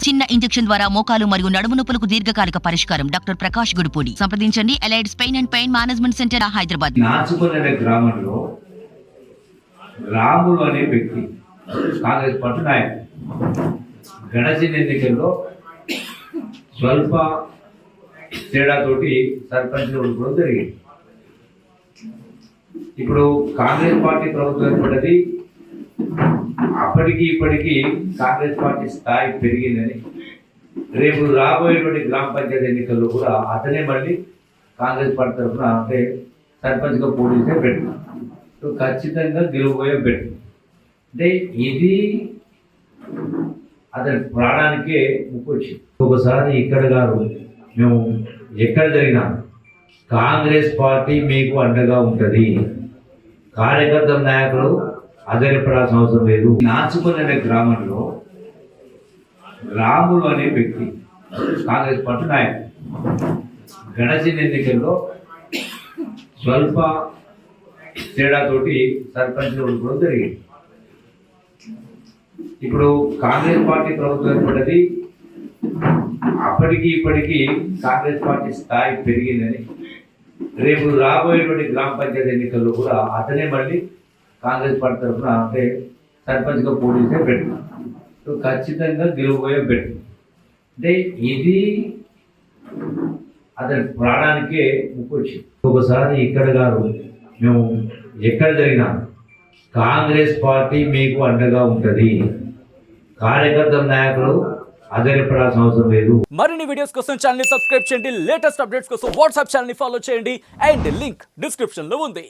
చిన్న ఇంజెక్షన్ ద్వారా మోకాలు మరియు నడుము నొప్పులకు దీర్ఘకాలిక పరిష్కారం. డాక్టర్ ప్రకాష్ గుడిపూడి. సంప్రదించండి. ఎలైడ్స్ pain and pain management centre, Hyderabad. Nachupalli అనే గ్రామంలో రాములు అనే వ్యక్తి కాంగ్రెస్ పార్టీ నాయకుడు గణసిన ఎన్నికల్లో స్వల్ప తేడాతోటి సర్పంచ్ ఓడిపోవడం జరిగింది. ఇప్పుడు కాంగ్రెస్ పార్టీ ప్రభుత్వం ఏర్పడ్డది. అప్పటికి ఇప్పటికీ కాంగ్రెస్ పార్టీ స్థాయి పెరిగిందని, రేపు రాబోయేటువంటి గ్రామ పంచాయతీ ఎన్నికల్లో కూడా అతనే మళ్ళీ కాంగ్రెస్ పార్టీ తరఫున అంటే సర్పంచ్గా పోటీ చేసే పెట్టు ఖచ్చితంగా గెలువబోయే పెట్టు. అంటే ఇది అతని ప్రాణానికే ముప్పొచ్చింది. ఒకసారి ఇక్కడ గారు మేము ఎక్కడ జరిగినా కాంగ్రెస్ పార్టీ మీకు అండగా ఉంటుంది, కార్యకర్తల నాయకులు ఆధారపడాల్సిన అవసరం లేదు. నాచుపల్లి అనే గ్రామంలో రాములు అనే వ్యక్తి కాంగ్రెస్ పార్టీ నాయకుడు గణసిన ఎన్నికల్లో స్వల్ప తేడాతోటి సర్పంచ్ ఓడిపోవడం జరిగింది. ఇప్పుడు కాంగ్రెస్ పార్టీ ప్రభుత్వం ఏర్పడ్డది. అప్పటికి ఇప్పటికీ కాంగ్రెస్ పార్టీ స్థాయి పెరిగిందని, రేపు రాబోయేటువంటి గ్రామ పంచాయతీ ఎన్నికల్లో కూడా అతనే మళ్ళీ కాంగ్రెస్ పార్టీ తరఫున అంటే సర్పంచ్గా పోటీ చేసే పెట్టు ఖచ్చితంగా గెలువబోయే పెట్టు. అంటే ఇది అతని ప్రాణానికే ముప్పొచ్చింది. ఒకసారి ఇక్కడ గారు మేము ఎక్కడ జరిగినా కాంగ్రెస్ పార్టీ మీకు అండగా ఉంటుంది, కార్యకర్తల నాయకులు ఆధారపడాల్సిన అవసరం లేదు. మరిన్ని వీడియోస్ కోసం ఛానల్ ని సబ్స్క్రైబ్ చేయండి. లేటెస్ట్ అప్డేట్స్ కోసం వాట్సాప్ ఛానల్ ని ఫాలో చేయండి. అండ్ లింక్ డిస్క్రిప్షన్ లో ఉంది.